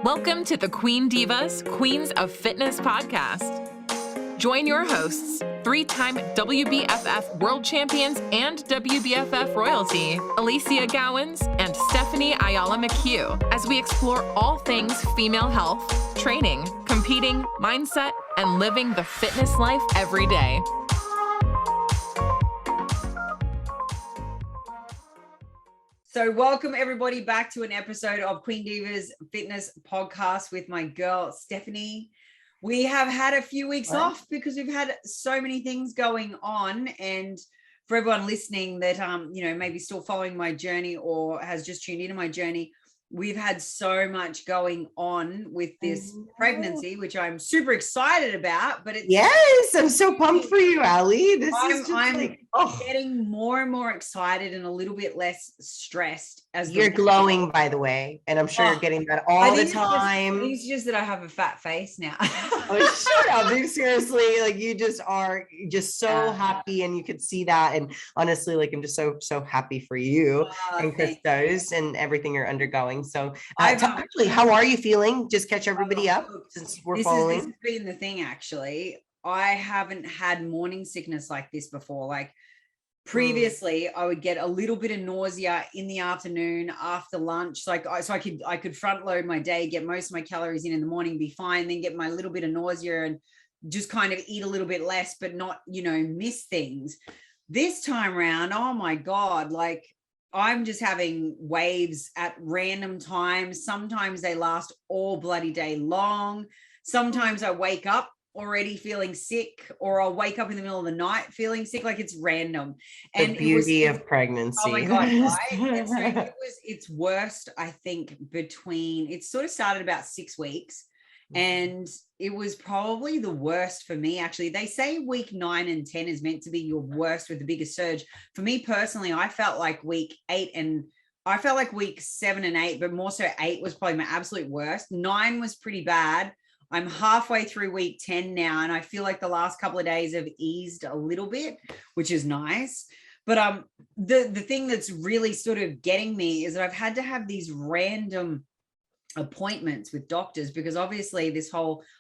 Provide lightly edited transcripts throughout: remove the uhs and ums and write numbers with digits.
Welcome to the Queen Divas, Queens of Fitness podcast. Join your hosts, three-time WBFF world champions and WBFF royalty, Alicia Gowans and Stephanie Ayala McHugh, as we explore all things female health, training, competing, mindset, and living the fitness life every day. So welcome everybody back to an episode of Queen Divas Fitness Podcast with my girl, Stephanie. We have had a few weeks off because we've had so many things going on. And for everyone listening that, maybe still following my journey or has just tuned into my journey, we've had so much going on with this pregnancy, which I'm super excited about. But it's I'm so pumped for you, Ali. I'm getting more and more excited and a little bit less stressed. As you're glowing, by the way, and I'm sure you're getting that all the time. It's just that I have a fat face now. Oh, shut up! Seriously, like you just are just so happy, and you could see that. And honestly, like I'm just so happy for you and Christos and everything you're undergoing. So, actually, how are you feeling? Just catch everybody up since we're following. This has been the thing. Actually, I haven't had morning sickness like this before. Like previously, I would get a little bit of nausea in the afternoon after lunch. So I could front load my day, get most of my calories in the morning, be fine, then get my little bit of nausea and just kind of eat a little bit less, but not, miss things. This time around, oh my God, like I'm just having waves at random times. Sometimes they last all bloody day long. Sometimes I wake up already feeling sick, or I'll wake up in the middle of the night feeling sick. Like it's random. And the beauty of pregnancy. Oh my God, right? And so it was its worst, I think, it sort of started about 6 weeks. And it was probably the worst for me, actually. They say week 9 and 10 is meant to be your worst with the biggest surge. For me personally, I felt like week 7 and 8, but more so 8 was probably my absolute worst. 9 was pretty bad. I'm halfway through week 10 now, and I feel like the last couple of days have eased a little bit, which is nice. But the thing that's really sort of getting me is that I've had to have these random appointments with doctors, because obviously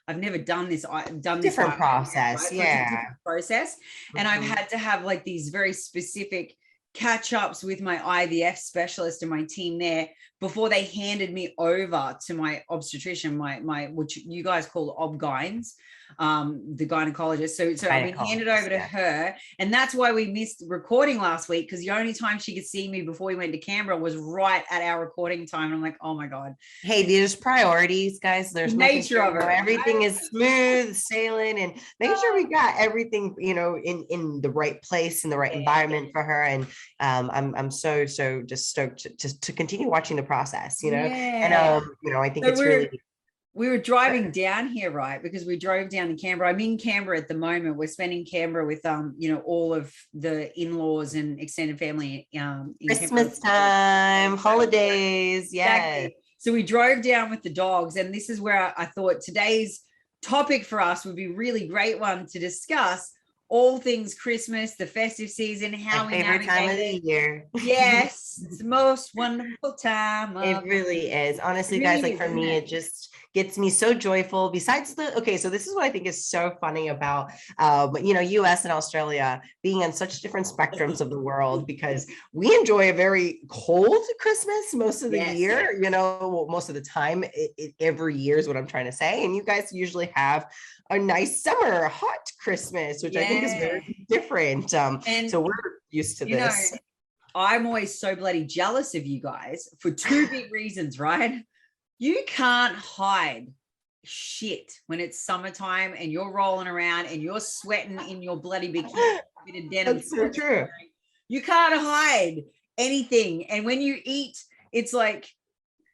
I've never done this. I've done this different process, right? Different process, and I've had to have like these very specific catch-ups with my IVF specialist and my team there before they handed me over to my obstetrician, my which you guys call obgyns, the gynecologist. So I've been handed over to her, and that's why we missed recording last week, because the only time she could see me before we went to Canberra was right at our recording time. And I'm like, oh my God. Hey, there's priorities, guys. There's nature of it. Everything is smooth sailing, and making sure we got everything, in the right place, in the right environment for her. And I'm so just stoked to continue watching the process, and I think it's really. We were driving down here, right? Because we drove down to Canberra. I'm in Canberra at the moment. We're spending Canberra with all of the in-laws and extended family. Christmas time, holidays, yes. Exactly. So we drove down with the dogs, and this is where I thought today's topic for us would be a really great one to discuss. All things Christmas, the festive season, how we navigate time of the year. Yes, it's the most wonderful time. It really is. Honestly, guys, like for me, it just gets me so joyful. Besides so this is what I think is so funny about, US and Australia being on such different spectrums of the world, because we enjoy a very cold Christmas most of the year, most of the time, every year is what I'm trying to say. And you guys usually have a nice summer, hot Christmas, which I think is very different. And so we're used to this. I'm always so bloody jealous of you guys for two big reasons, right? You can't hide shit when it's summertime and you're rolling around and you're sweating in your bloody bikini. That's so true. You can't hide anything. And when you eat, it's like,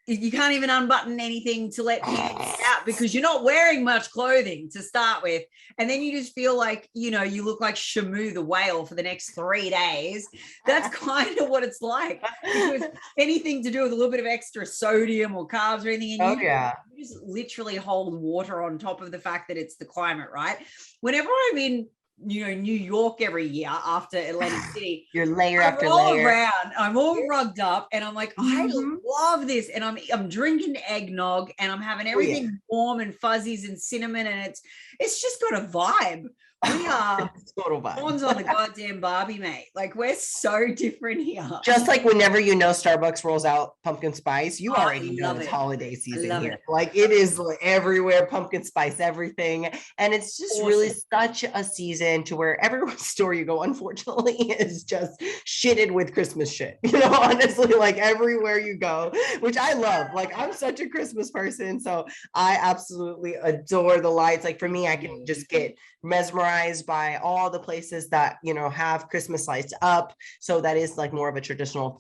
you can't even unbutton anything to let people out, because you're not wearing much clothing to start with. And then you just feel like, you look like Shamu the whale for the next 3 days. That's kind of what it's like. Because anything to do with a little bit of extra sodium or carbs or anything, and you just literally hold water on top of the fact that it's the climate, right? Whenever I'm in New York every year after Atlantic City. You're layer I after roll layer. around, I'm all rugged up, and I'm like, I Mhm. love this. And I'm drinking eggnog, and I'm having everything warm and fuzzies and cinnamon, and it's just got a vibe. We are Total vibe. Pawns on the goddamn Barbie, mate. Like, we're so different here. Just like whenever Starbucks rolls out pumpkin spice, you I already know love it's it. holiday season here. it. Like, it is like everywhere, pumpkin spice, everything. And it's just really such a season to where every store you go, unfortunately, is just shitted with Christmas shit. Honestly, like everywhere you go, which I love. Like, I'm such a Christmas person, so I absolutely adore the lights. Like, for me, I can just get mesmerized by all the places that have Christmas lights up. So that is like more of a traditional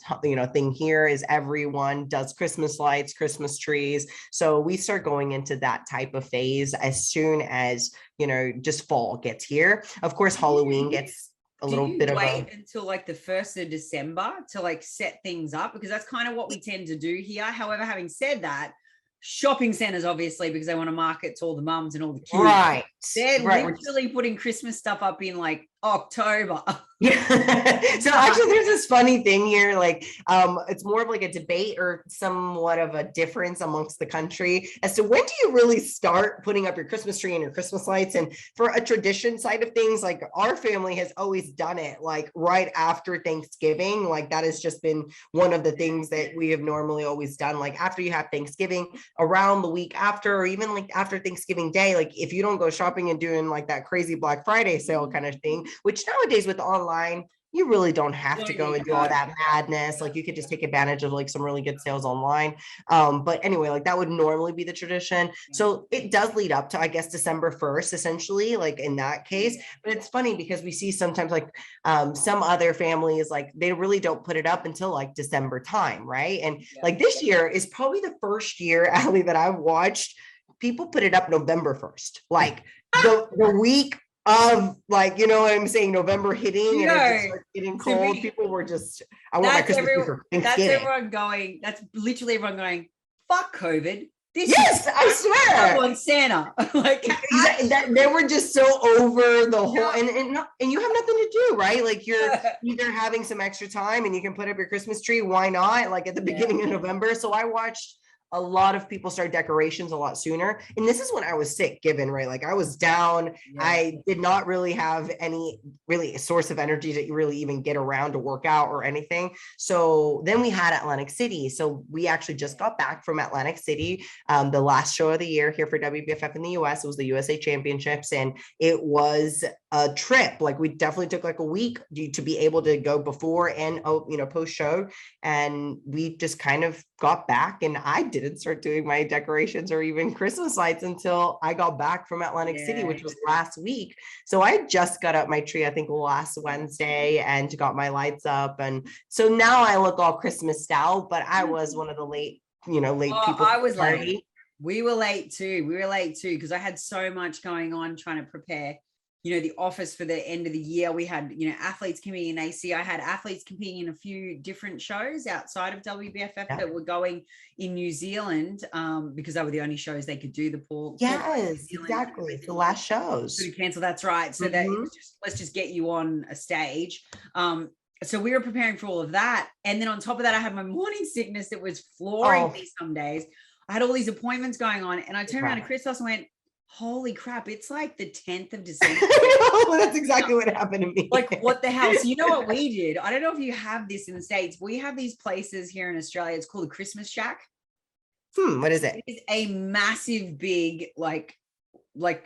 thing here, is everyone does Christmas lights, Christmas trees. So we start going into that type of phase as soon as just fall gets here. Of course, Halloween gets a little bit of wait until like the 1st of December to like set things up, because that's kind of what we tend to do here. However, having said that, shopping centers, obviously, because they want to market to all the mums and all the kids. Right. They're literally putting Christmas stuff up in like October. Yeah. So actually, there's this funny thing here. Like, it's more of like a debate or somewhat of a difference amongst the country as to when do you really start putting up your Christmas tree and your Christmas lights. And for a tradition side of things, like our family has always done it like right after Thanksgiving. Like, that has just been one of the things that we have normally always done. Like, after you have Thanksgiving, around the week after, or even like after Thanksgiving Day, like if you don't go shopping and doing like that crazy Black Friday sale kind of thing, which nowadays with online, you really don't have to go and do all that madness. Like, you could just take advantage of like some really good sales online. But anyway, like that would normally be the tradition. So it does lead up to, I guess, December 1st, essentially, like in that case. But it's funny because we see sometimes like some other families, like they really don't put it up until like December time, right? And like this year is probably the first year, Allie, that I've watched people put it up November 1st, like the week of, like, what I'm saying, November hitting and it just starts getting cold. People were just, I want my Christmas tree for Thanksgiving. That's literally everyone going, fuck COVID. I swear. I want Santa. Like, they were just so over the whole, and you have nothing to do, right? Like, you're either having some extra time and you can put up your Christmas tree. Why not? Like at the beginning of November. So I watched a lot of people start decorations a lot sooner. And this is when I was sick, right? Like, I was down. I did not really have any really source of energy to really even get around to work out or anything. So then we had Atlantic City. So we actually just got back from Atlantic City, the last show of the year here for WBFF in the US. It was the USA Championships, and it was a trip. Like, we definitely took like a week to be able to go before and post show, and we just kind of got back, and I didn't start doing my decorations or even Christmas lights until I got back from Atlantic City, which was last week. So I just got up my tree, I think last Wednesday, and got my lights up, and so now I look all Christmas style. But I was one of the late people. I was late. We were late too because I had so much going on trying to prepare the office for the end of the year. We had athletes competing in AC. I had athletes competing in a few different shows outside of WBFF that were going in New Zealand, because they were the only shows they could do. The pool. Yes, exactly. The last shows to cancel. That's right. So that let's just get you on a stage. So we were preparing for all of that, and then on top of that, I had my morning sickness that was flooring me some days. I had all these appointments going on, and I turned around to Christos and went, holy crap, it's like the 10th of December. That's exactly what happened to me. Like, what the hell? So you know what we did? I don't know if you have this in the States. We have these places here in Australia. It's called a Christmas Shack. What is it? It is a massive, big, like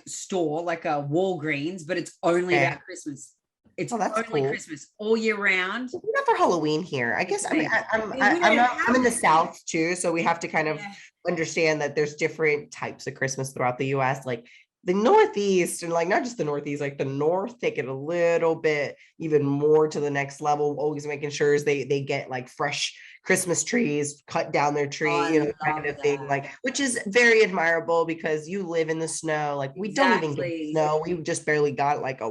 store, like a Walgreens, but it's only about Christmas. It's only cool. Christmas all year round. We're not for Halloween here. I guess. I mean, I'm in the South too, so we have to kind of understand that there's different types of Christmas throughout the US. Like the Northeast, and like not just the Northeast, like the North take it a little bit even more to the next level, always making sure they get like fresh Christmas trees, cut down their tree, kind of thing, like, which is very admirable because you live in the snow. Like, we don't even get snow. We just barely got like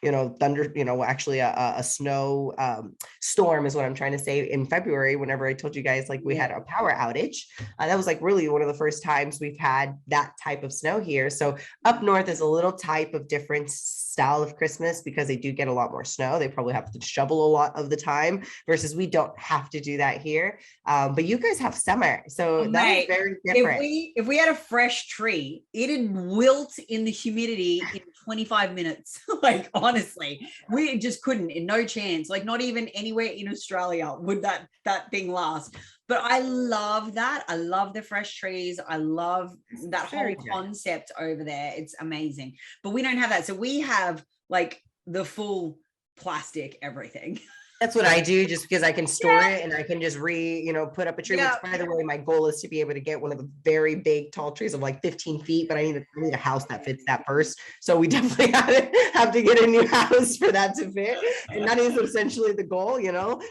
thunder, actually a snow storm is what I'm trying to say, in February, whenever I told you guys, like, we had a power outage. That was like really one of the first times we've had that type of snow here. So up north is a little type of different style of Christmas because they do get a lot more snow. They probably have to shovel a lot of the time versus we don't have to do that here. But you guys have summer, so that is very different. If we had a fresh tree, it'd wilt in the humidity in 25 minutes. Like, honestly, we just couldn't, in no chance. Like, not even anywhere in Australia would that thing last. But I love that. I love the fresh trees. I love that whole concept over there. It's amazing. But we don't have that. So we have like the full plastic everything. That's what I do, just because I can store it and I can just put up a tree. Which, by the way, my goal is to be able to get one of the very big, tall trees of like 15 feet, but I need a house that fits that first. So we definitely have to get a new house for that to fit. And that is essentially the goal,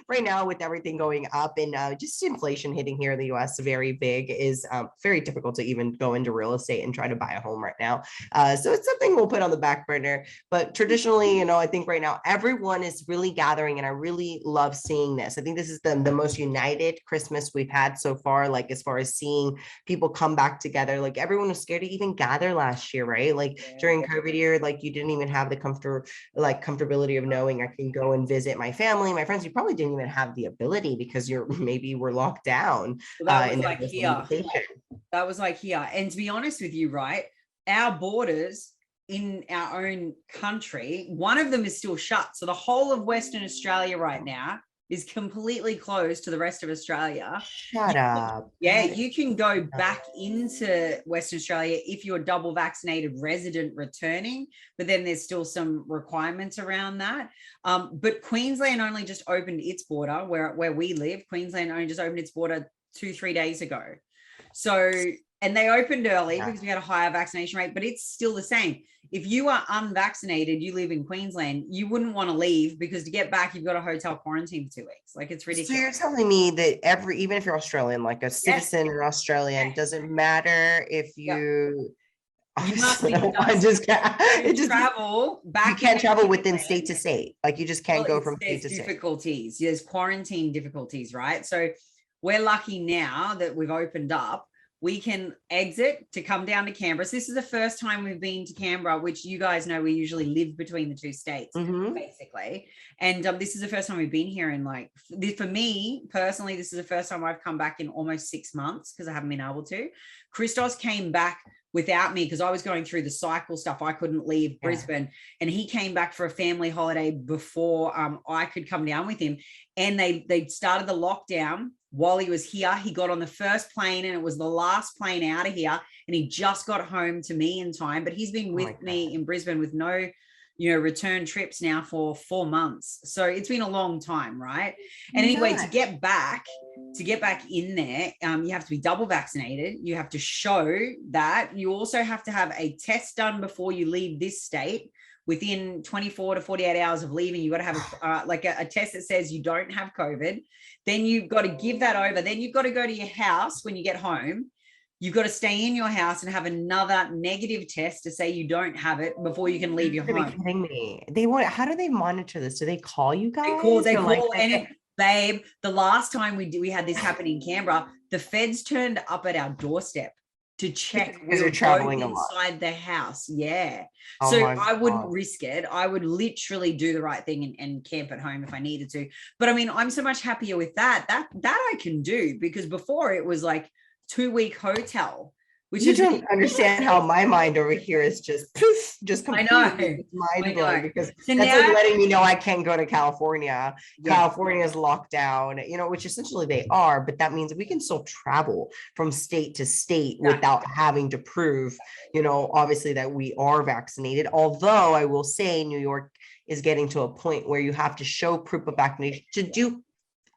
right now with everything going up and just inflation hitting here in the US very big, is very difficult to even go into real estate and try to buy a home right now. So it's something we'll put on the back burner. But traditionally, I think right now everyone is really gathering, and I really love seeing this. I think this is the most united Christmas we've had so far, like as far as seeing people come back together. Like, everyone was scared to even gather last year, right? Like during COVID year, like you didn't even have the comfortability of knowing I can go and visit my family, my friends. You probably didn't even have the ability because maybe we're locked down. That was like here. That was like here. And to be honest with you, right, our borders in our own country, one of them is still shut. So the whole of Western Australia right now is completely closed to the rest of Australia. Shut up. Yeah, you can go back into Western Australia if you're a double vaccinated resident returning, but then there's still some requirements around that. But Queensland only just opened its border where we live. Queensland only just opened its border 2-3 days ago. So, and they opened early because we had a higher vaccination rate, but it's still the same. If you are unvaccinated, you live in Queensland, you wouldn't want to leave, because to get back, you've got a hotel quarantine for 2 weeks. Like, it's ridiculous. So you're telling me that even if you're Australian, like a citizen or Australian, doesn't matter if you... You must be travel back. You can't travel within state to state. Like, you just can't go from state to state. Difficulties. There's quarantine difficulties, right? So we're lucky now that we've opened up. We can exit to come down to Canberra. So this is the first time we've been to Canberra, which you guys know we usually live between the two states, basically. And this is the first time we've been here in, like, for me personally, this is the first time I've come back in almost 6 months because I haven't been able to. Christos came back without me because I was going through the cycle stuff. I couldn't leave Brisbane, and he came back for a family holiday before I could come down with him. And they started the lockdown while he was here. He got on the first plane, and it was the last plane out of here, and he just got home to me in time. But he's been with me in Brisbane with no return trips now for 4 months. So it's been a long time, right? And anyway, to get back in there, you have to be double vaccinated. You have to show that. You also have to have a test done before you leave this state. Within 24 to 48 hours of leaving, you've got to have a test that says you don't have COVID. Then you've got to give that over. Then you've got to go to your house when you get home. You've got to stay in your house and have another negative test to say you don't have it before you can leave your home. You're kidding me. How do they monitor this? Do they call you guys? They call babe, the last time we had this happen in Canberra, the feds turned up at our doorstep to check because you're traveling inside the house. Yeah. So I wouldn't risk it. I would literally do the right thing and camp at home if I needed to. But I mean, I'm so much happier with that I can do, because before it was like 2-week hotel, which you don't understand how my mind over here is just completely mind blowing, because that's like letting me know I can't go to California. California is locked down, which essentially they are, but that means we can still travel from state to state without having to prove, obviously that we are vaccinated. Although I will say New York is getting to a point where you have to show proof of vaccination to do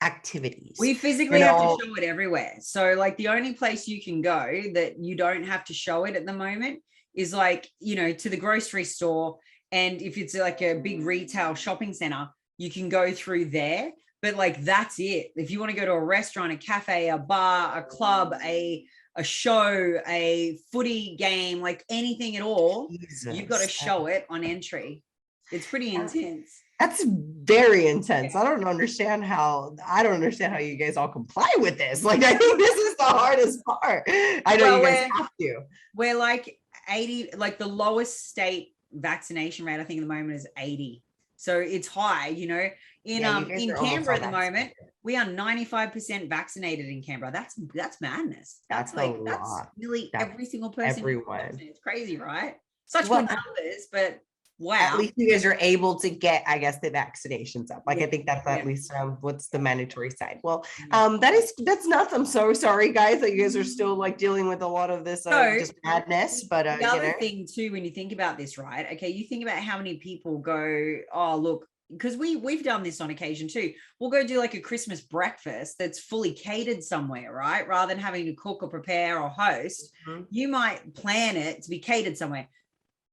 activities. We physically have to show it everywhere. So like the only place you can go that you don't have to show it at the moment is like, to the grocery store. And if it's like a big retail shopping center, you can go through there. But like, that's it. If you want to go to a restaurant, a cafe, a bar, a club, a show, a footy game, like anything at all, you've got to show it on entry. It's pretty intense. That's very intense. I don't understand how you guys all comply with this. Like, I think this is the hardest part. I know you guys have to. We're like 80, like the lowest state vaccination rate, I think at the moment is 80. So it's high, you know. In Canberra at the moment, we are 95% vaccinated in Canberra. That's madness. That's nearly every single person. Everyone. It's crazy, right? Such good numbers, but wow. At least you guys are able to get, I guess, the vaccinations up. Like, I think that's at least what's the mandatory side. Well, that's nuts. I'm so sorry, guys, that you guys are still like dealing with a lot of this just madness. But the other thing too, when you think about this, right? Okay, you think about how many people go, oh, look, because we've done this on occasion too. We'll go do like a Christmas breakfast that's fully catered somewhere, right? Rather than having to cook or prepare or host, you might plan it to be catered somewhere.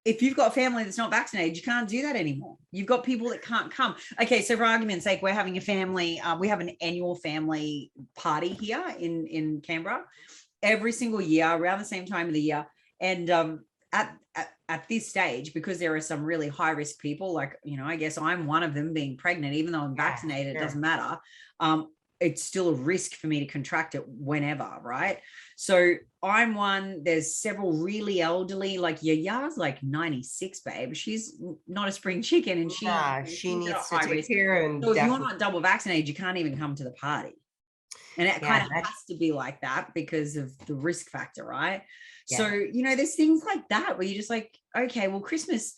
If you've got family that's not vaccinated, you can't do that anymore. You've got people that can't come. Okay, so for argument's sake, we're having a family, we have an annual family party here in Canberra every single year around the same time of the year. And at this stage, because there are some really high risk people, like, you know, I guess I'm one of them, being pregnant, even though I'm vaccinated, it doesn't matter. It's still a risk for me to contract it whenever, right? So I'm one, there's several really elderly, like Yaya's like 96, babe. She's not a spring chicken, and she needs to take care. And so if you're not double vaccinated, you can't even come to the party. And it kind of has to be like that because of the risk factor, right? Yeah. So, you know, there's things like that where you're just like, okay, well, Christmas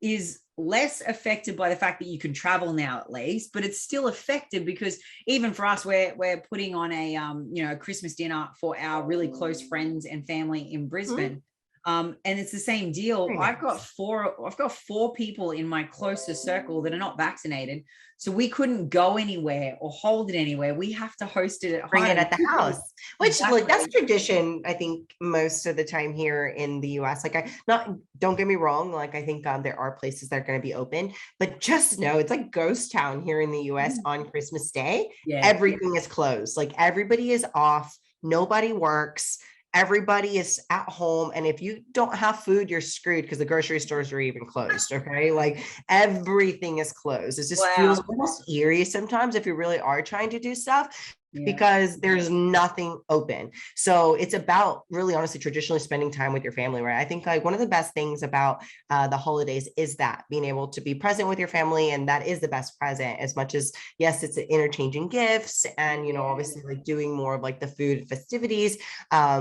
is less affected by the fact that you can travel now, at least, but it's still affected because even for us, we're putting on a Christmas dinner for our really close friends and family in Brisbane. And it's the same deal. I've got four people in my closest circle that are not vaccinated. So we couldn't go anywhere or hold it anywhere. We have to host it at home. Bring it at the house, which like that's tradition, I think, most of the time here in the US. Like, don't get me wrong, like I think there are places that are going to be open, but just know it's like ghost town here in the US on Christmas Day. Everything is closed. Like, everybody is off. Nobody works. Everybody is at home. And if you don't have food, you're screwed because the grocery stores are even closed. Okay. Like, everything is closed. It just feels almost eerie sometimes if you really are trying to do stuff. Because there's nothing open. So it's about really honestly traditionally spending time with your family, right? I think like one of the best things about the holidays is that being able to be present with your family, and that is the best present, as much as yes, it's interchanging gifts and, you know, obviously like doing more of like the food festivities,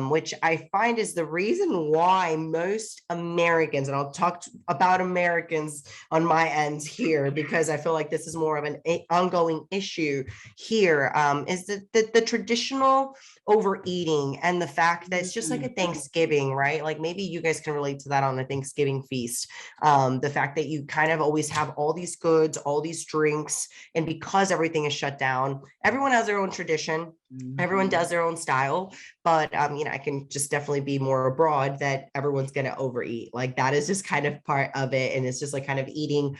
which I find is the reason why most Americans, and I'll talk about Americans on my end here, because I feel like this is more of an ongoing issue here, is that the traditional overeating and the fact that it's just like a Thanksgiving, right? Like, maybe you guys can relate to that on a Thanksgiving feast. The fact that you kind of always have all these goods, all these drinks, and because everything is shut down, everyone has their own tradition. Everyone does their own style, but I can just definitely be more abroad that everyone's going to overeat. Like, that is just kind of part of it. And it's just like kind of eating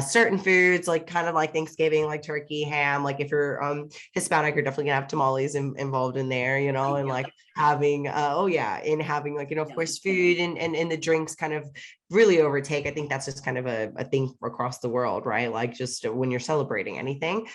certain foods, like kind of like Thanksgiving, like turkey, ham. Like, if you're Hispanic, you're definitely gonna have tamales involved in there, you know, and like having having like, you know, of course, food and the drinks kind of really overtake. I think that's just kind of a thing across the world, right? Like, just when you're celebrating anything.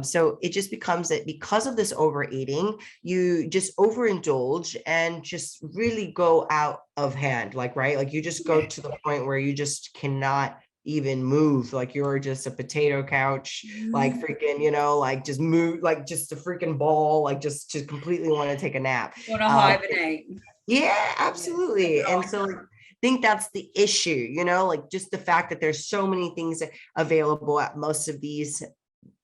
So it just becomes that because of this overeating, you just overindulge and just really go out of hand, like, right? Like, you just go to the point where you just cannot even move, like you're just a potato couch, like freaking, you know, like just move, like just a freaking ball, like just to completely want to take a nap. Want to hibernate. Yeah, absolutely. And so I think that's the issue, you know, like just the fact that there's so many things available at most of these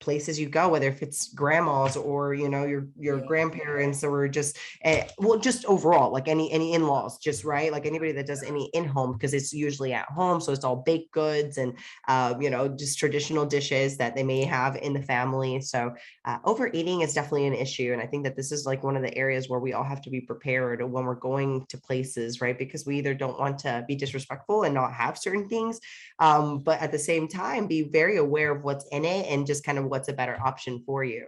places you go, whether if it's grandma's or, you know, your grandparents, or just just overall, like any in-laws, just right, like anybody that does any in-home, because it's usually at home, so it's all baked goods and just traditional dishes that they may have in the family. So overeating is definitely an issue, and I think that this is like one of the areas where we all have to be prepared when we're going to places, right? Because we either don't want to be disrespectful and not have certain things, but at the same time be very aware of what's in it and just kind of what's a better option for you.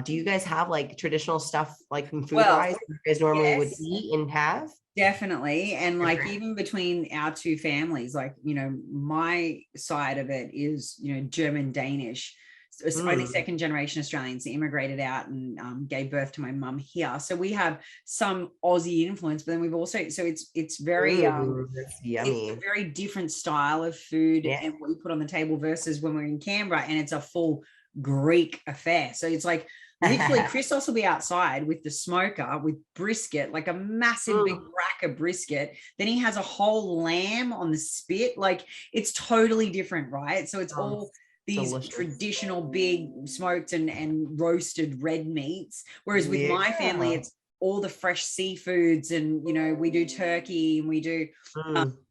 Do you guys have like traditional stuff, like food wise, you guys normally would eat and have? Definitely. And like even between our two families, like, my side of it is, German Danish. So it's only second generation Australians immigrated out and gave birth to my mum here. So we have some Aussie influence, but then we've also, so it's very that's yummy. it's a very different style of food Yeah. and what you put on the table versus when we're in Canberra, and it's a full Greek affair. So it's like literally Christos will be outside with the smoker with brisket, like a massive big rack of brisket. Then he has a whole lamb on the spit. Like it's totally different, right? So it's all these delicious. Traditional big smoked and roasted red meats. Whereas with my family, it's all the fresh seafoods, and we do turkey and we do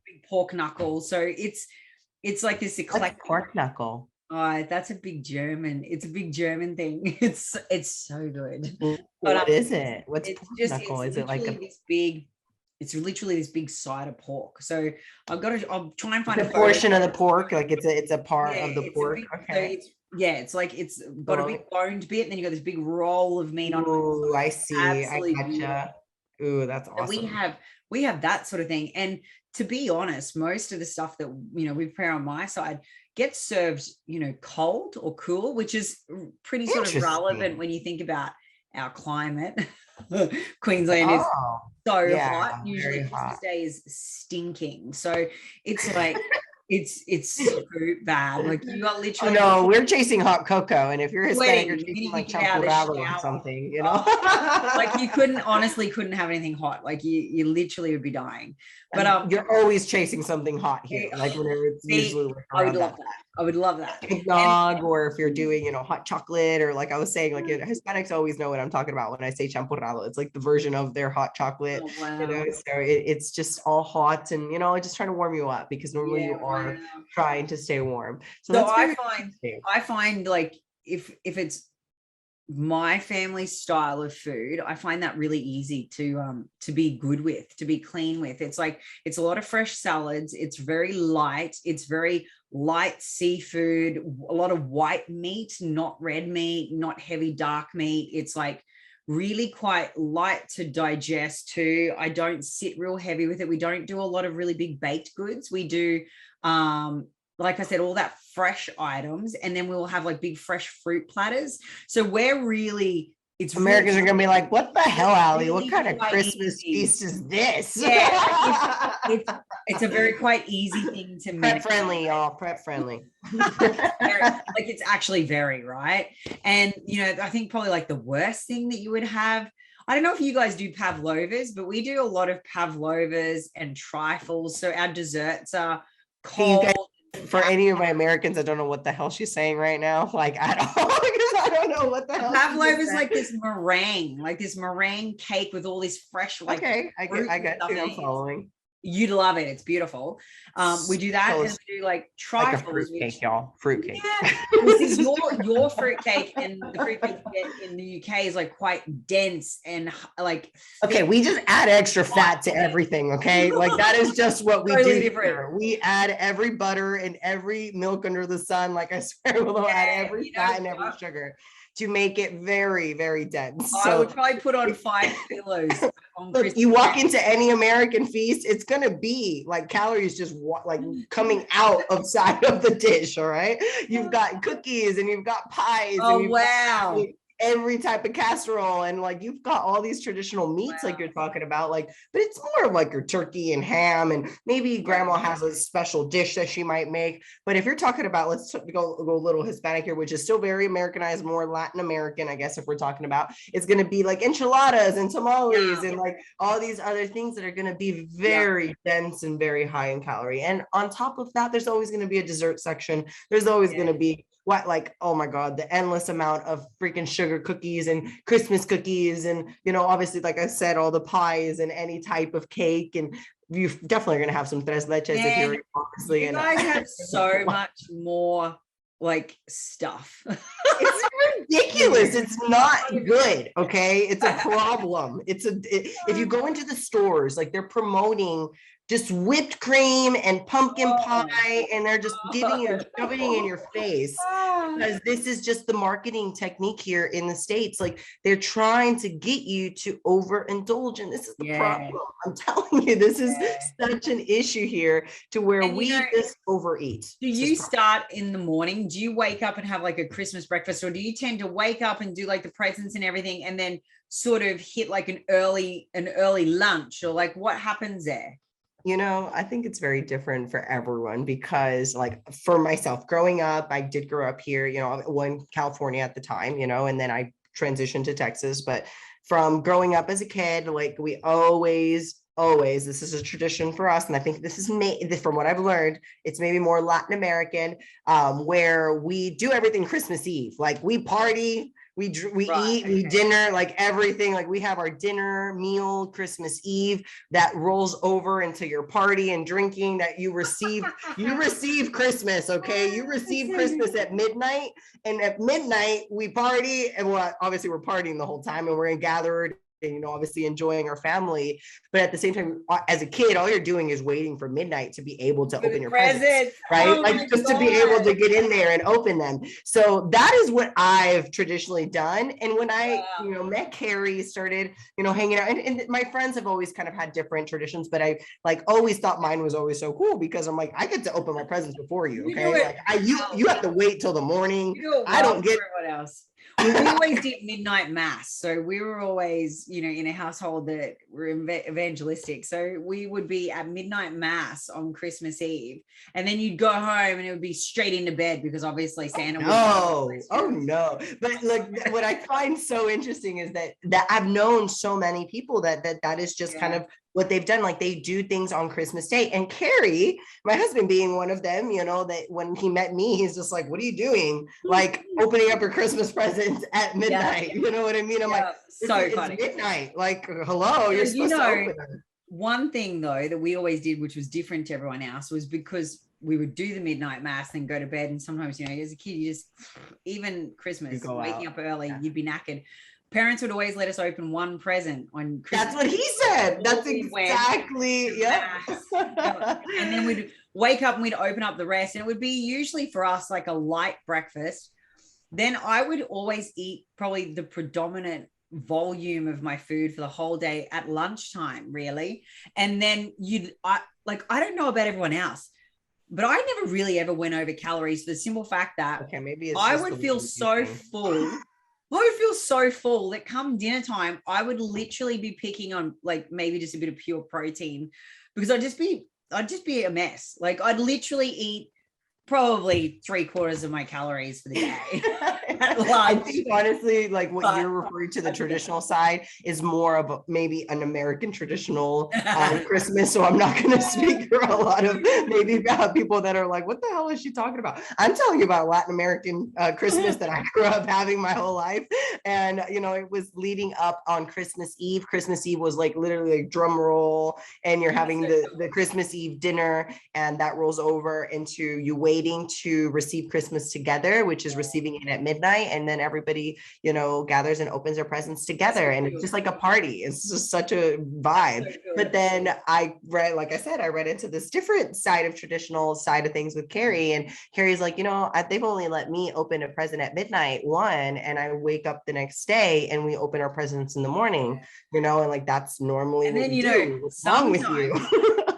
big pork knuckle. So it's like this eclectic. What's pork knuckle? Oh, that's a big German. It's a big German thing. It's so good. What is it? What's it's pork just, knuckle? It's is it like this big? It's literally this big side of pork. So I'll try and find a portion of the pork, like it's a part of the pork. Okay. So it's like it's got a big boned bit, and then you got this big roll of meat on it. Oh, I see. Absolutely I gotcha. Ooh, that's awesome. So we have that sort of thing. And to be honest, most of the stuff that we prepare on my side gets served, cold or cool, which is pretty sort of relevant when you think about our climate. Queensland is so hot. Usually Christmas Day is stinking. So it's like it's so bad. Like you are literally. Oh, no, we're chasing hot cocoa, and if you're Hispanic, you're chasing like champurrado or something. Like you couldn't have anything hot. Like you literally would be dying. But you're always chasing something hot here. Like whenever it's usually like I would love that. Eggnog, or if you're doing, hot chocolate, or like I was saying, like Hispanics always know what I'm talking about when I say champurrado. It's like the version of their hot chocolate. Oh, wow. So it's just all hot, and just trying to warm you up, because normally you are trying to stay warm. So I find like if it's my family style of food, I find that really easy to be good with, to be clean with. It's like it's a lot of fresh salads. It's very light. It's very light seafood, a lot of white meat, not red meat, not heavy dark meat. It's like really quite light to digest too. I don't sit real heavy with it. We don't do a lot of really big baked goods. We do like I said, all that fresh items, and then we'll have like big fresh fruit platters. So we're really, Americans are gonna be like, what the hell, Allie? What kind of Christmas feast is this? Yeah, it's a very quite easy thing to make. Prep friendly, y'all. Prep friendly. Like it's actually very right. And I think probably like the worst thing that you would have, I don't know if you guys do pavlovas, but we do a lot of pavlovas and trifles. So our desserts are cold. For any of my Americans, I don't know what the hell she's saying right now, like at all, because I don't know what the hell. Pavlova is like this meringue cake with all this fresh, like. Okay, I got you. I'm following. You'd love it. It's beautiful. We do that, and we do like trifles. Like a fruitcake, y'all. Fruitcake. Yeah. Well, see, your fruitcake and the fruitcake you get in the UK is like quite dense and like. Okay, we just add extra fat to everything. Okay, like that is just what we do here. We add every butter and every milk under the sun. Like I swear, we'll add every fat and every sugar to make it very, very dense. I would probably put on 5 kilos. Look, you walk into any American feast, it's gonna be like calories just like coming out of side of the dish. All right, you've got cookies and you've got pies. Oh, and wow. Every type of casserole, and like you've got all these traditional meats like you're talking about, like, but it's more of like your turkey and ham, and maybe grandma has a special dish that she might make. But if you're talking about, let's go a little Hispanic here, which is still very Americanized, more Latin American, I guess, if we're talking about, it's going to be like enchiladas and tamales and like all these other things that are going to be very dense and very high in calorie. And on top of that, there's always going to be a dessert section. There's always going to be oh my God, the endless amount of freaking sugar cookies and Christmas cookies. And, obviously, like I said, all the pies and any type of cake. And you definitely are going to have some tres leches if you're obviously. You guys have so much more like stuff. It's ridiculous. It's not good. Okay. It's a problem. If you go into the stores, like they're promoting just whipped cream and pumpkin pie, and they're just giving you, shoving it in your face. Because this is just the marketing technique here in the States. Like, they're trying to get you to overindulge, and this is the problem. I'm telling you, this is such an issue here, to where we just overeat. Do you start in the morning? Do you wake up and have like a Christmas breakfast, or do you tend to wake up and do like the presents and everything, and then sort of hit like an early lunch, or like what happens there? You know, I think it's very different for everyone, because like for myself, growing up, I did grow up here, you know, in California at the time, you know, and then I transitioned to Texas. But from growing up as a kid, like we always, this is a tradition for us. And I think this is from what I've learned, it's maybe more Latin American, where we do everything Christmas Eve. Like, we party, we eat, we dinner, like everything. Like, we have our dinner meal Christmas Eve that rolls over into your party and drinking that you receive. You receive Christmas, okay? You receive Christmas at midnight, and at midnight we party, and obviously we're partying the whole time, and we're gathered, and, you know, obviously enjoying our family. But at the same time, as a kid, all you're doing is waiting for midnight to be able to open your presents, right? Like, just to be able to get in there and open them. So that is what I've traditionally done. And when I, you know, met Carrie, started, you know, hanging out, and my friends have always kind of had different traditions, but I like always thought mine was always so cool, because I'm like, I get to open my presents before you, okay? Like, you have to wait till the morning. I don't get what else. We always did midnight mass. So we were always, you know, in a household that were evangelistic. So we would be at midnight mass on Christmas Eve, and then you'd go home and it would be straight into bed, because obviously Santa would no. But like, what I find so interesting is that I've known so many people that is just kind of what they've done. Like, they do things on Christmas Day. And Carrie, my husband being one of them, you know, that when he met me, he's just like, what are you doing? Like, opening up your Christmas presents at midnight. You know what I mean? I'm like, so funny. It's midnight. Like, hello, you're supposed to open them. One thing though that we always did, which was different to everyone else, was because we would do the midnight mass, then go to bed. And sometimes, you know, as a kid, you just, even Christmas, waking up early, you'd be knackered. Parents would always let us open one present on Christmas. That's what he said. That's exactly, And then we'd wake up and we'd open up the rest. And it would be usually for us like a light breakfast. Then I would always eat probably the predominant volume of my food for the whole day at lunchtime, really. And then I don't know about everyone else, but I never really ever went over calories, for the simple fact that maybe I would feel so full. I would feel so full that come dinner time, I would literally be picking on like maybe just a bit of pure protein, because I'd just be a mess. Like, I'd literally eat probably 3/4 of my calories for the day. I think honestly, like what you're referring to, the traditional side, is more of maybe an American traditional Christmas. So I'm not going to speak for a lot of maybe people that are like, what the hell is she talking about? I'm telling you about Latin American Christmas that I grew up having my whole life. And, you know, it was leading up on Christmas Eve. Christmas Eve was like literally like drum roll, and you're having the Christmas Eve dinner, and that rolls over into you waiting to receive Christmas together, which is receiving it at midnight. And then everybody, you know, gathers and opens their presents together, and it's just like a party. It's just such a vibe. But then I read into this different side of traditional side of things with Carrie, and Carrie's like, you know, they've only let me open a present at midnight, and I wake up the next day and we open our presents in the morning, you know, and like that's normally. And then, you know, what's wrong with you?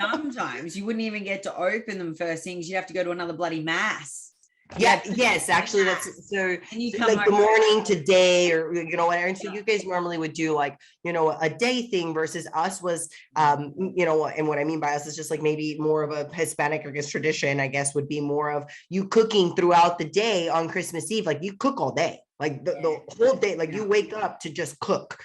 Sometimes you wouldn't even get to open them first things. You'd have to go to another bloody mass. Yes, actually, that's so like the morning to day, or you know whatever. And so you guys normally would do like, you know, a day thing, versus us was you know, and what I mean by us is just like maybe more of a Hispanic, I guess, tradition, I guess, would be more of you cooking throughout the day on Christmas Eve. Like, you cook all day. Like the whole day, like you wake up to just cook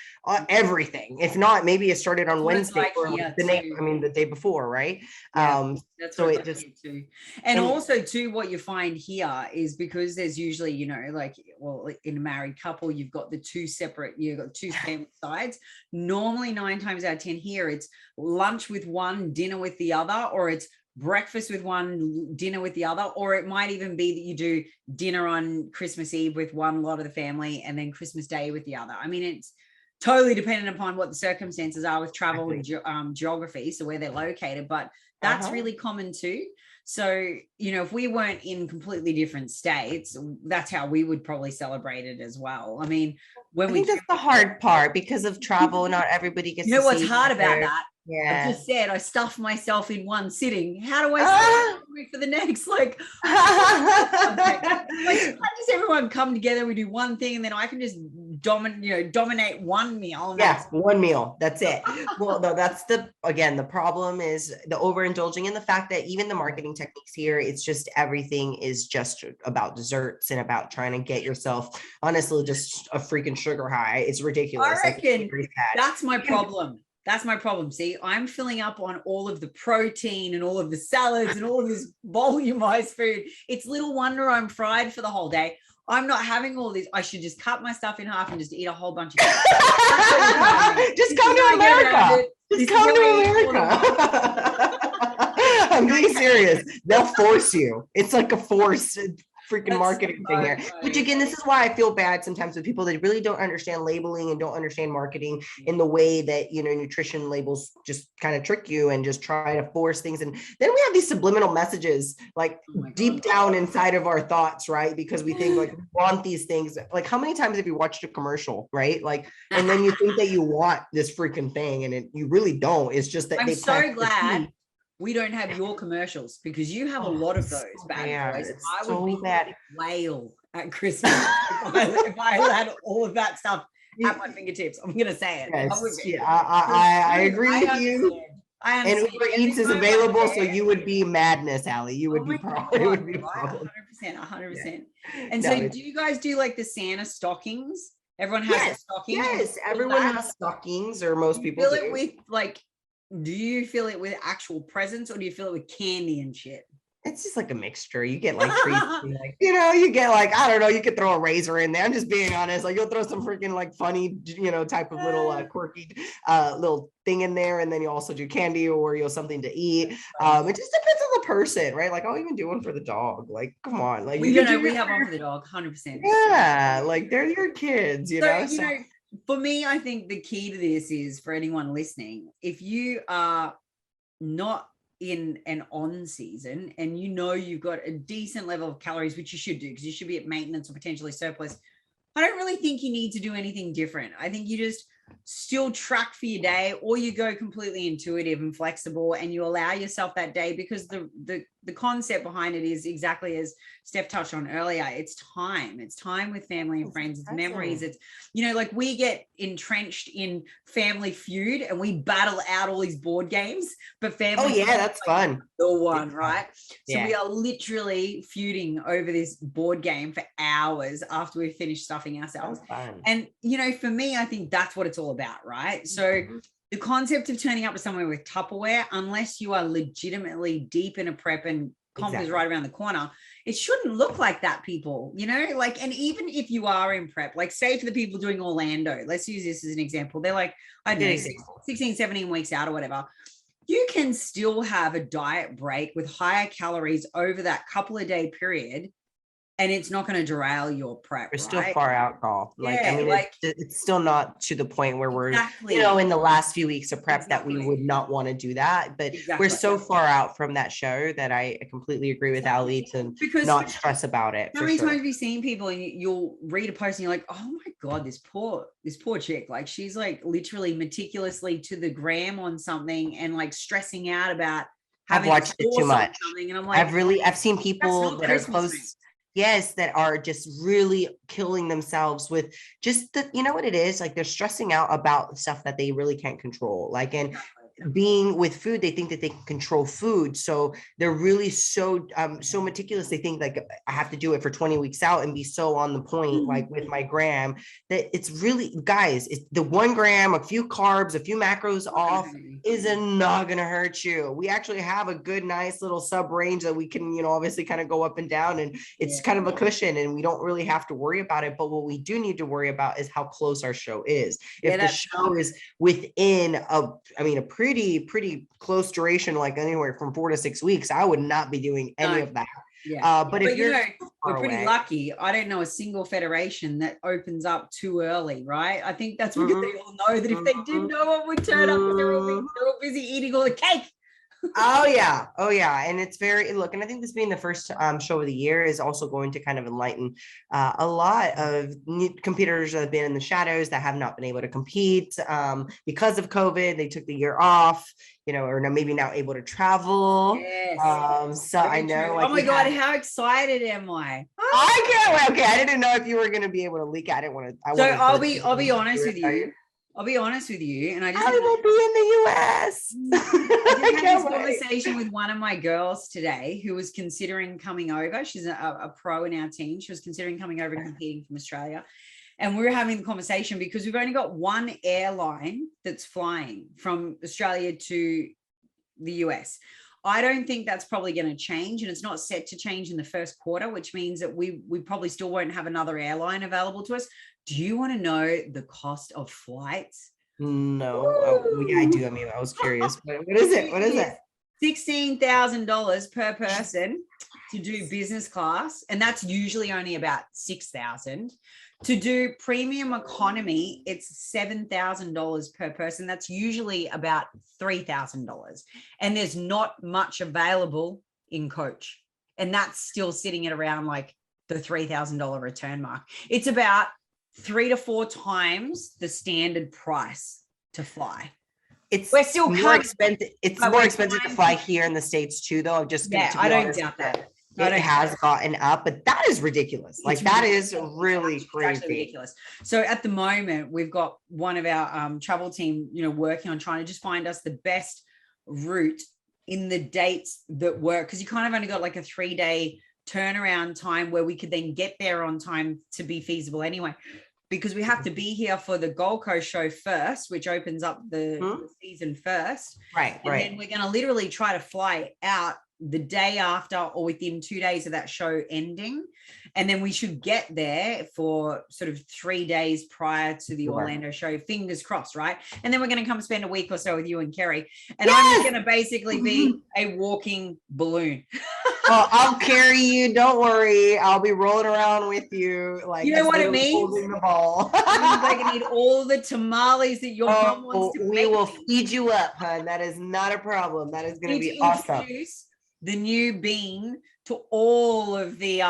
everything. If not, maybe it started on Wednesday or the day before, right? That's so it just too. And also too, what you find here is because there's usually, you know, like, well, in a married couple, you've got you've got two family sides. Normally 9 times out of 10 here, it's lunch with one, dinner with the other, or it's breakfast with one, dinner with the other, or it might even be that you do dinner on Christmas Eve with one lot of the family and then Christmas Day with the other. I mean, totally dependent upon what the circumstances are with travel and geography, so where they're located, but that's really common too. So, you know, if we weren't in completely different states, that's how we would probably celebrate it as well. I mean, I think that's the hard part because of travel. Not everybody gets. You know what's hard about that? Yeah. I just said I stuffed myself in one sitting. How do I celebrate for the next? Like, just everyone come together, we do one thing, and then I can just dominate one meal. One meal. That's it. Well, no, that's the problem is the overindulging in the fact that even the marketing techniques here, it's just everything is just about desserts and about trying to get yourself, honestly, just a freaking sugar high. It's ridiculous. I reckon that's my problem. That's my problem. See, I'm filling up on all of the protein and all of the salads and all of this volumized food. It's little wonder I'm fried for the whole day. I'm not having all this. I should just cut my stuff in half and just eat a whole bunch of it. Just come to America. Just come to America. I'm being serious. They'll force you. It's like a force. Freaking marketing thing here, which again, this is why I feel bad sometimes with people that really don't understand labeling and don't understand marketing in the way that, you know, nutrition labels just kind of trick you and just try to force things. And then we have these subliminal messages like deep down inside of our thoughts, right? Because we think like we want these things. Like how many times have you watched a commercial, right? Like, and then you think that you want this freaking thing and you really don't. It's just that I'm so glad we don't have your commercials because you have a lot of those bad boys. I would be bad whale at Christmas if I had all of that stuff at my fingertips. I'm gonna say it. Yes, I agree with you. And Uber Eats is available, so you would be madness, Allie. You would be probably 100%. And so, do you guys do like the Santa stockings? Everyone has a stocking. Yes, everyone has stockings, or most people fill it with like. Do you fill it with actual presents or do you fill it with candy and shit? It's just like a mixture. You get like treats, like, you know, you get like, I don't know, you could throw a razor in there. I'm just being honest. Like you'll throw some freaking like funny, you know, type of little quirky little thing in there. And then you also do candy or you'll something to eat. It just depends on the person, right? Like I'll even do one for the dog. Like, come on. Like we have one for the dog, 100%. Yeah, like they're your kids, you know. You know, for me, I think the key to this is for anyone listening, if you are not in an on season and you know you've got a decent level of calories, which you should do because you should be at maintenance or potentially surplus, I don't really think you need to do anything different. I think you just still track for your day, or you go completely intuitive and flexible and you allow yourself that day, because the concept behind it is exactly as Steph touched on earlier. It's time with family and friends. It's memories. It's, you know, like we get entrenched in Family Feud and we battle out all these board games, but family that's like fun, the one, right? So we are literally feuding over this board game for hours after we finish stuffing ourselves. And you know, for me, I think that's what it's all about, right? So the concept of turning up to somewhere with Tupperware, unless you are legitimately deep in a prep and comp is right around the corner, it shouldn't look like that, people, you know, like, and even if you are in prep, like say for the people doing Orlando, let's use this as an example. They're like, I don't know, 16, 17 weeks out or whatever. You can still have a diet break with higher calories over that couple of day period, and it's not going to derail your prep. We're still far out, Paul. Like, I mean, it's still not to the point where we're, you know, in the last few weeks of prep that we would not want to do that. But we're so far out from that show that I completely agree with Ali to not stress about it. How many times have you seen people and you'll read a post and you're like, oh my God, this poor chick, like she's like literally meticulously to the gram on something and like stressing out about having I've watched it too much. And I'm like, I've seen people that are close. Yes, that are just really killing themselves with just the, you know what it is? Like they're stressing out about stuff that they really can't control. Like, and being with food, they think that they can control food. So they're really so meticulous. They think like I have to do it for 20 weeks out and be so on the point, like with my gram, that it's really, guys, it's the 1 gram, a few carbs, a few macros off is not going to hurt you. We actually have a good, nice little sub range that we can, you know, obviously kind of go up and down, and it's kind of a cushion and we don't really have to worry about it. But what we do need to worry about is how close our show is. If the show is within a pretty close duration, like anywhere from 4 to 6 weeks, I would not be doing any of that. Yeah. But if you're we're pretty lucky. I don't know a single federation that opens up too early, right? I think that's because they all know that if they did, no one would turn up because they're all busy eating all the cake. Oh yeah, and it's very and I think this being the first show of the year is also going to kind of enlighten a lot of new competitors that have been in the shadows that have not been able to compete because of COVID. They took the year off, or maybe now able to travel. Yes. So I know. Like, oh my God, how excited am I? I can't wait. Okay, I didn't know if you were going to be able to leak. I didn't want to. So I'll be honest with you. I'll be honest with you, and I will be in the US. I had this conversation with one of my girls today who was considering coming over. She's a pro in our team. She was considering coming over and competing from Australia. And we were having the conversation because we've only got one airline that's flying from Australia to the US. I don't think that's probably going to change, and it's not set to change in the first quarter, which means that we probably still won't have another airline available to us. Do you want to know the cost of flights? No. Yeah, I do. I mean, I was curious. What is it? What is it? $16,000 per person to do business class, and that's usually only about $6,000. To do premium economy, it's $7,000 per person. That's usually about $3,000, and there's not much available in coach, and that's still sitting at around like the $3,000 return mark. It's about 3 to 4 times the standard price to fly. We're still more expensive. It's more expensive to fly here in the States too, though. I don't doubt that. It has gotten up, but that is ridiculous. Like that is really crazy. Ridiculous. So at the moment, we've got one of our travel team, working on trying to just find us the best route in the dates that work, because you kind of only got like a 3-day turnaround time where we could then get there on time to be feasible anyway, because we have to be here for the Gold Coast show first, which opens up the season first. Right. Then we're going to literally try to fly out the day after or within 2 days of that show ending. And then we should get there for sort of 3 days prior to the Orlando show, fingers crossed, right? And then we're going to come spend a week or so with you and Kerry. And I'm going to basically be a walking balloon. Well, I'll carry you. Don't worry. I'll be rolling around with you. Like, you know what it means? Holding the ball. I can eat all the tamales that your mom wants to make. We will feed you up, hun. That is not a problem. That is going to be awesome. The new bean to all of the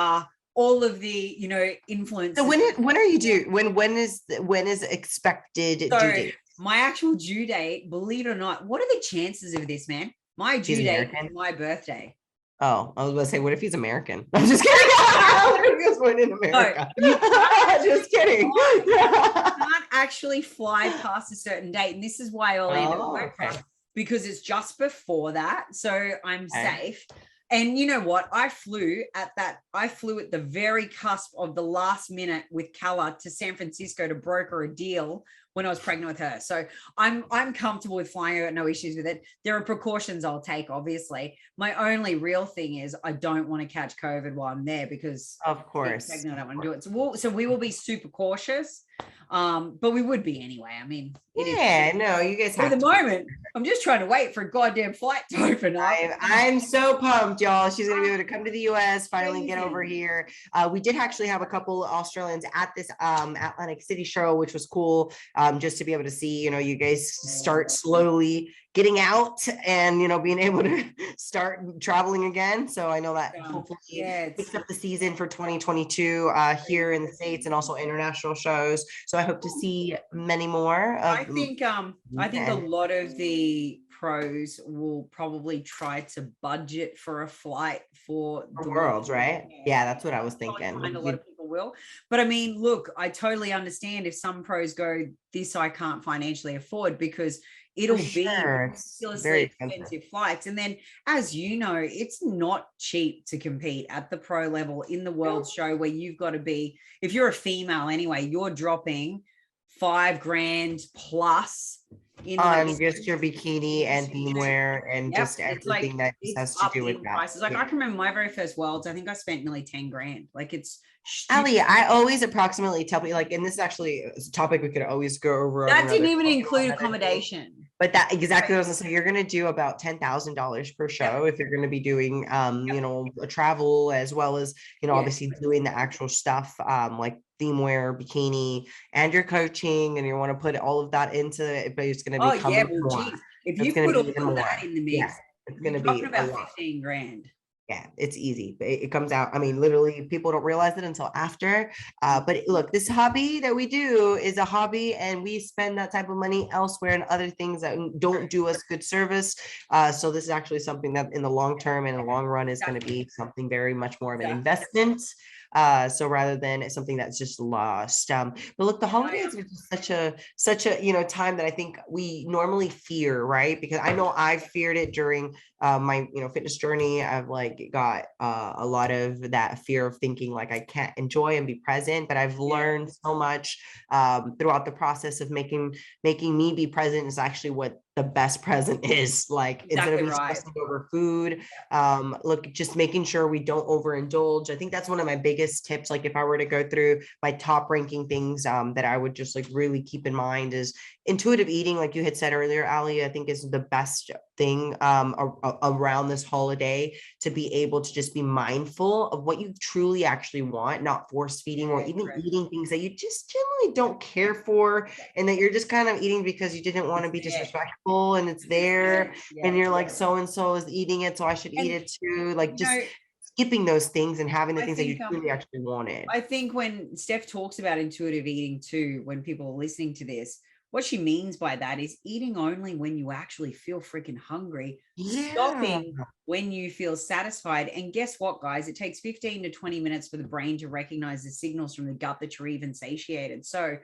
influencers. So when are you due? When is expected due date? My actual due date, believe it or not, what are the chances of this, man? My due date is my birthday. Oh, I was going to say, what if he's American? I'm just kidding. What if he was born in America? No, just kidding. You can't actually fly past a certain date, and this is why Orlando works, because it's just before that, so I'm safe. And you know what? I flew at the very cusp of the last minute with Kala to San Francisco to broker a deal when I was pregnant with her. So I'm comfortable with flying. I got no issues with it. There are precautions I'll take, obviously. My only real thing is I don't want to catch COVID while I'm there, because of course pregnant, I don't want to do it. So we will be super cautious. But we would be anyway. I mean, you guys have at the moment. I'm just trying to wait for a goddamn flight to open up. I'm so pumped, y'all. She's gonna be able to come to the US, finally get over here. We did actually have a couple Australians at this Atlantic City show, which was cool. Just to be able to see, you guys start slowly getting out and being able to start traveling again. So I know that hopefully picks up the season for 2022 here in the States and also international shows. So I hope to see many more. I think a lot of the pros will probably try to budget for a flight for the Worlds, right? Yeah, that's what I was thinking. A lot of people will. But I mean, look, I totally understand if some pros go, this I can't financially afford, because it'll be ridiculously expensive flights. And then, as you know, it's not cheap to compete at the pro level in the World show, where you've got to be, if you're a female anyway, you're dropping $5,000 plus on just your bikini and theme wear and just everything that has to do with that. Prices. Like I can remember my very first Worlds, I think I spent nearly $10,000. Like it's Ali, I always approximately tell people, like, and this is actually a topic we could always go over. That didn't even include accommodation. But that exactly what I was gonna say. You're gonna do about $10,000 per show if you're gonna be doing you know, a travel as well as, you know, obviously doing the actual stuff like theme wear, bikini, and your coaching, and you want to put all of that into it, but it's gonna become more. Geez, if It's you gonna put be all even of more. that in the mix, It's you're gonna talking be a about lot. 15 grand. Yeah, it's easy. It comes out. I mean, literally, people don't realize it until after. But look, this hobby that we do is a hobby, and we spend that type of money elsewhere and other things that don't do us good service. So this is actually something that in the long term and the long run is going to be something very much more of an investment. So rather than it's something that's just lost. But look, the holidays are just such a you know, time that I think we normally fear, right? Because I know I've feared it during my, you know, fitness journey. I've like got a lot of that fear of thinking like I can't enjoy and be present, but I've learned so much throughout the process of making me be present is actually what the best present is. Like instead of me stressing over food, look, just making sure we don't overindulge. I think that's one of my biggest tips. Like if I were to go through my top ranking things that I would just like really keep in mind is intuitive eating, like you had said earlier, Ali, I think is the best thing around this holiday, to be able to just be mindful of what you truly actually want, not force feeding or even eating things that you just generally don't care for, and that you're just kind of eating because you didn't want to be disrespectful, and it's there, and you're like, so and so is eating it, so I should eat it too. Like just skipping those things and having the things that you truly actually wanted. I think when Steph talks about intuitive eating too, when people are listening to this, what she means by that is eating only when you actually feel freaking hungry, stopping when you feel satisfied. And guess what, guys? It takes 15 to 20 minutes for the brain to recognize the signals from the gut that you're even satiated. So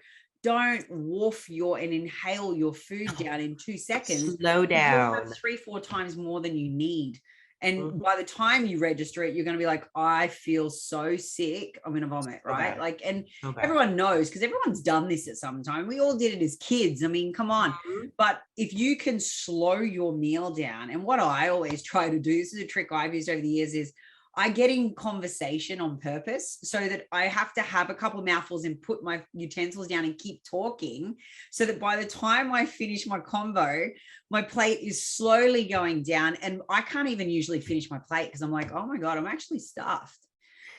don't wolf and inhale your food down in 2 seconds. Slow down. You'll have 3-4 times more than you need. And by the time you register it, you're going to be like, I feel so sick, I'm going to vomit, right? Like, and everyone knows, because everyone's done this at some time. We all did it as kids. I mean, come on. But if you can slow your meal down, and what I always try to do, this is a trick I've used over the years, is I get in conversation on purpose so that I have to have a couple of mouthfuls and put my utensils down and keep talking, so that by the time I finish my combo, my plate is slowly going down, and I can't even usually finish my plate because I'm like, oh my God, I'm actually stuffed.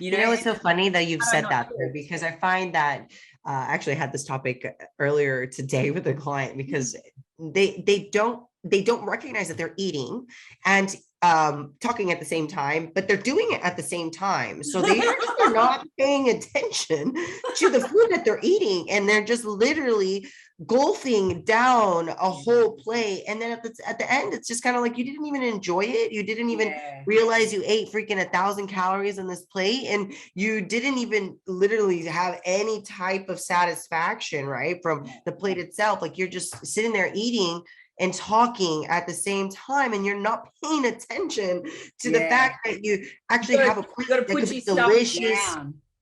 You know, it's so funny that you've said that, because I find that I actually had this topic earlier today with a client, because they don't recognize that they're eating and talking at the same time, but they're doing it at the same time. So they're not paying attention to the food that they're eating, and they're just literally gulping down a whole plate. And then at the end, it's just kind of like, you didn't even enjoy it. You didn't even realize you ate freaking 1,000 calories on this plate, and you didn't even literally have any type of satisfaction, right, from the plate itself. Like you're just sitting there eating and talking at the same time, and you're not paying attention to the fact that you actually have a plate that could be delicious.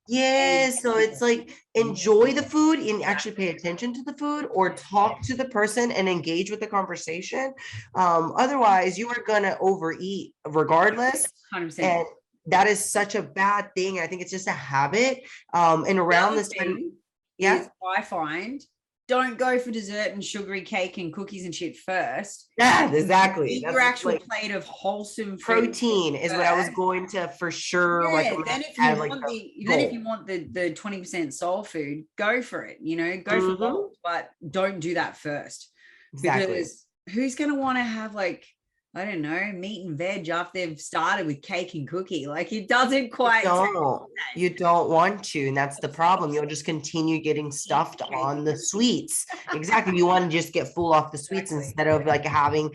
Yes, so it's like, enjoy the food and actually pay attention to the food, or talk to the person and engage with the conversation. Otherwise, you are gonna overeat regardless. 100%. And that is such a bad thing. I think it's just a habit. And around this time, I find, don't go for dessert and sugary cake and cookies and shit first. Yeah, exactly. Eat your actual plate of wholesome protein is what I was going to for sure recommend. Then if you want the 20% soul food, go for it. You know, go for both, but don't do that first. Because who's going to want to have, like, I don't know, meat and veg after they've started with cake and cookie? Like, it doesn't quite. You don't want to, and that's the problem. You'll just continue getting stuffed on the sweets. Exactly. You want to just get full off the sweets instead of like having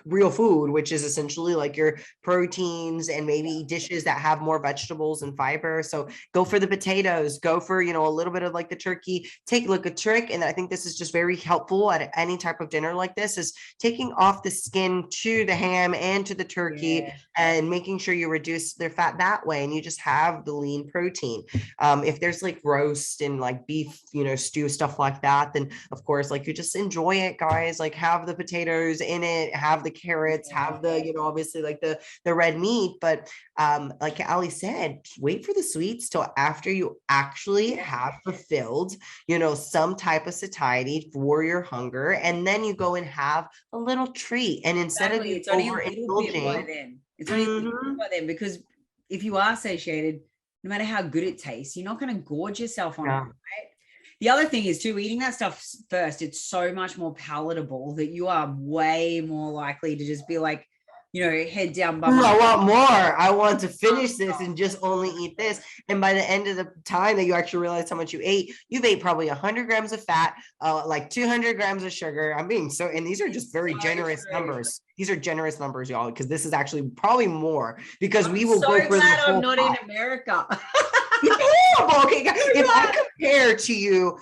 real food, which is essentially like your proteins and maybe dishes that have more vegetables and fiber. So go for the potatoes, go for, you know, a little bit of like the turkey. Take a look, a trick, and I think this is just very helpful at any type of dinner like this, is taking off the skin to the the ham and to the turkey, and making sure you reduce their fat that way. And you just have the lean protein. If there's like roast and like beef, stew, stuff like that, then of course, like you just enjoy it, guys. Like have the potatoes in it, have the carrots, have the, obviously like the red meat. But like Ali said, wait for the sweets till after you actually have fulfilled, some type of satiety for your hunger. And then you go and have a little treat. And instead of you overindulging, it's only a little bit by then, because if you are satiated, no matter how good it tastes, you're not going to gorge yourself on it, right? The other thing is too, eating that stuff first, it's so much more palatable that you are way more likely to just be like, head down. I want more. I want to finish this and just only eat this. And by the end of the time that you actually realize how much you've ate probably 100 grams of fat, like 200 grams of sugar. And these are just very generous numbers. These are generous numbers, y'all, because this is actually probably more, because we will go for the whole I'm not in America. Okay, if I compare to you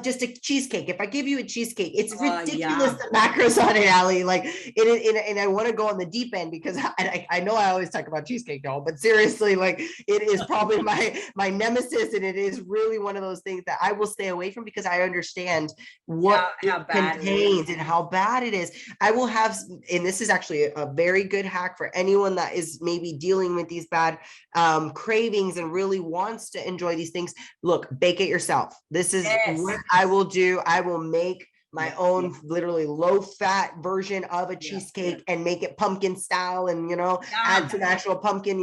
just a cheesecake, if I give you a cheesecake, it's ridiculous the macros on it, Ali. Like and I want to go on the deep end, because I know I always talk about cheesecake, y'all, but seriously, like it is probably my nemesis, and it is really one of those things that I will stay away from, because I understand what it contains and how bad it is. I will have, and this is actually a very good hack for anyone that is maybe dealing with these bad cravings and really wants to enjoy these things. Look, bake it yourself. This is what I will do. I will make my own literally low fat version of a cheesecake and make it pumpkin style, and add some actual pumpkin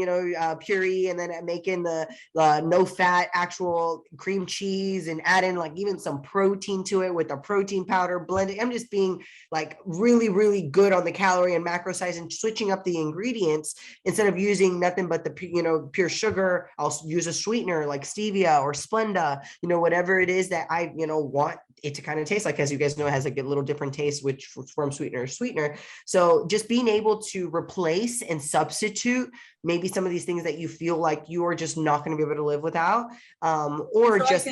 puree, and then make in the no fat actual cream cheese, and add in like even some protein to it with a protein powder blended. I'm just being like really, really good on the calorie and macro size, and switching up the ingredients. Instead of using nothing but the pure sugar, I'll use a sweetener like stevia or Splenda, whatever it is that I want it to kind of taste like. As you guys know, it has like a little different taste, which from sweetener to sweetener. So just being able to replace and substitute maybe some of these things that you feel like you are just not going to be able to live without, or just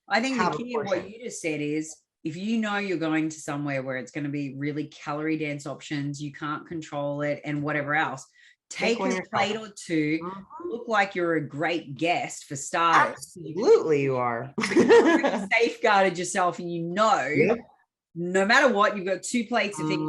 I think the key of what you just said is, if you're going to somewhere where it's going to be really calorie dense options, you can't control it and whatever else, take a plate or two, look like you're a great guest for starters. Absolutely, you are. You safeguarded yourself, and no matter what, you've got 2 plates of things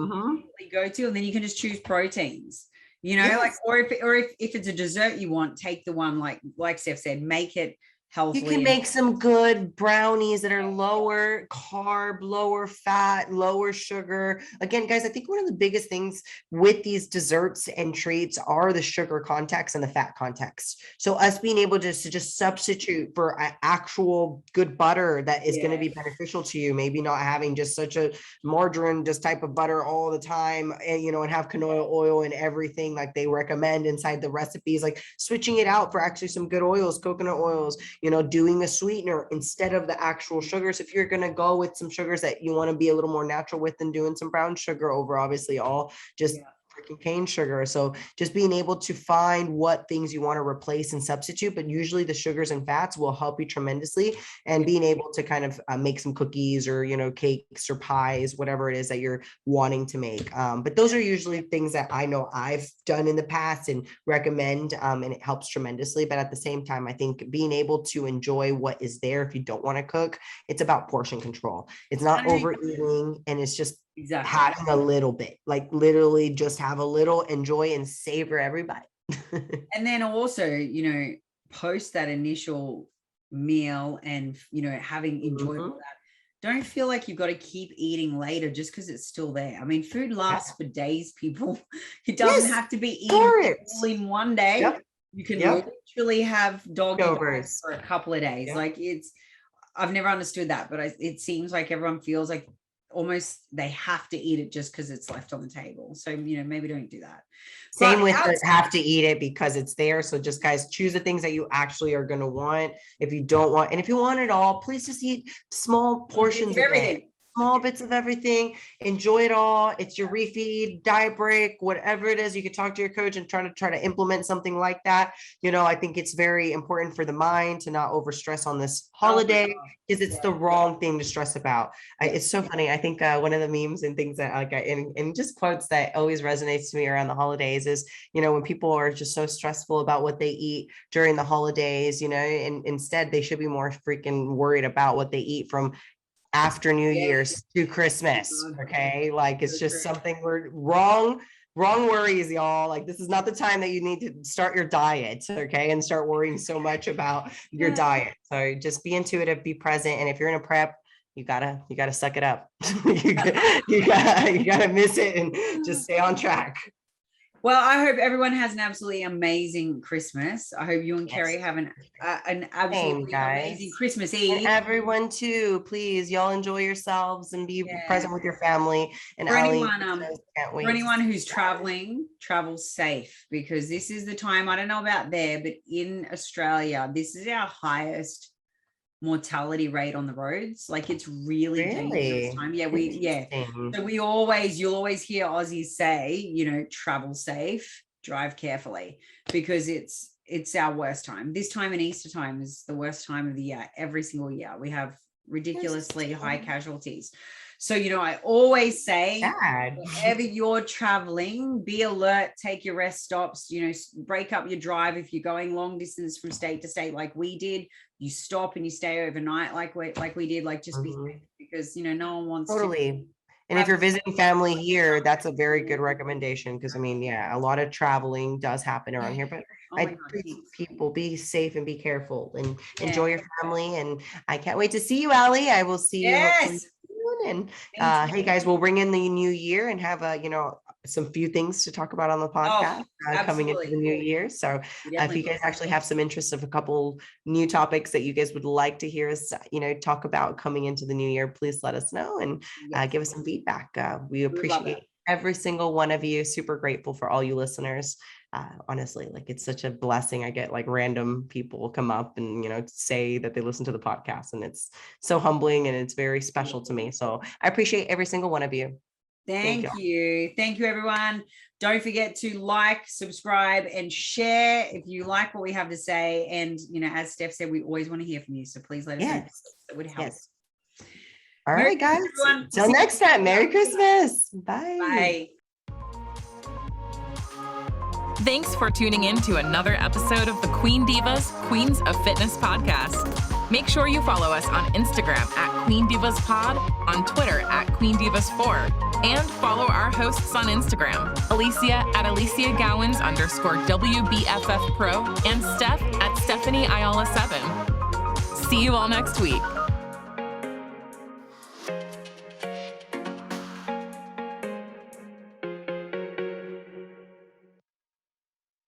you go to, and then you can just choose proteins. Or if it's a dessert you want, take the one like Steph said, make it healthily. You can make some good brownies that are lower carb, lower fat, lower sugar. Again, guys, I think one of the biggest things with these desserts and treats are the sugar context and the fat context. So us being able to just substitute for an actual good butter that is going to be beneficial to you, maybe not having just such a margarine just type of butter all the time, and and have canola oil and everything like they recommend inside the recipes, like switching it out for actually some good oils, coconut oils, doing a sweetener instead of the actual sugars. If you're going to go with some sugars that you want to be a little more natural with, and doing some brown sugar over obviously all just freaking cane sugar. So just being able to find what things you want to replace and substitute, but usually the sugars and fats will help you tremendously. And being able to kind of make some cookies or, cakes or pies, whatever it is that you're wanting to make. But those are usually things that I know I've done in the past and recommend, and it helps tremendously. But at the same time, I think being able to enjoy what is there, if you don't want to cook, it's about portion control. It's not overeating, and it's just having a little bit, like literally just have a little, enjoy and savor everybody. And then also, post that initial meal and, having enjoyed that, don't feel like you've got to keep eating later just because it's still there. I mean, food lasts for days, people. It doesn't have to be eaten all in one day. You can literally have doggy bags for a couple of days. Like I've never understood that, but it seems like everyone feels like almost they have to eat it just because it's left on the table. So, maybe don't do that. Same with have to eat it because it's there. So just guys, choose the things that you actually are going to want. If you don't want, and if you want it all, please just eat small portions of everything. small bits of everything. Enjoy it all. It's your refeed, diet break, whatever it is. You could talk to your coach and try to implement something like that. I think it's very important for the mind to not overstress on this holiday because it's the wrong thing to stress about. It's so funny. I think one of the memes and things that and just quotes that always resonates to me around the holidays is, when people are just so stressful about what they eat during the holidays, and instead they should be more freaking worried about what they eat from after New Year's to Christmas. Okay. Like it's just something we're wrong worries, y'all. Like this is not the time that you need to start your diet. Okay. And start worrying so much about your diet. So just be intuitive, be present. And if you're in a prep, you gotta suck it up. you gotta miss it and just stay on track. Well, I hope everyone has an absolutely amazing Christmas. I hope you and Kerry have an absolutely amazing Christmas Eve. And everyone too, please, y'all enjoy yourselves and be present with your family. And for anyone who's traveling, travel safe, because this is the time, I don't know about there, but in Australia, this is our highest mortality rate on the roads. Like it's really dangerous time. So you'll always hear Aussies say, travel safe, drive carefully, because it's our worst time. This time in Easter time is the worst time of the year. Every single year we have ridiculously high casualties. So, I always say, wherever you're traveling, be alert, take your rest stops, break up your drive. If you're going long distance from state to state, like we did, you stop and you stay overnight, like we did, like just be safe, because, no one wants to. And if you're visiting family here, that's a very good recommendation. Because a lot of traveling does happen around here, but people be safe and be careful and enjoy your family. And I can't wait to see you, Allie. I will see you. And hey guys, we'll bring in the new year and have some few things to talk about on the podcast coming into the new year. So if you guys actually have some interest of a couple new topics that you guys would like to hear us talk about coming into the new year, please let us know and give us some feedback. We appreciate every single one of you. Super grateful for all you listeners. Honestly, like it's such a blessing. I get like random people come up and say that they listen to the podcast, and it's so humbling and it's very special to me. So I appreciate every single one of you. Thank you everyone. Don't forget to like, subscribe, and share if you like what we have to say. And as Steph said, we always want to hear from you, so please let us know. That would help. All right, guys, till next time. Merry Christmas. Bye. Thanks for tuning in to another episode of the Queen Divas, Queens of Fitness podcast. Make sure you follow us on Instagram at Queen Divas Pod, on Twitter at Queen Divas 4, and follow our hosts on Instagram, Alicia at Alicia Gowans _WBFF Pro, and Steph at Stephanie Ayala 7. See you all next week.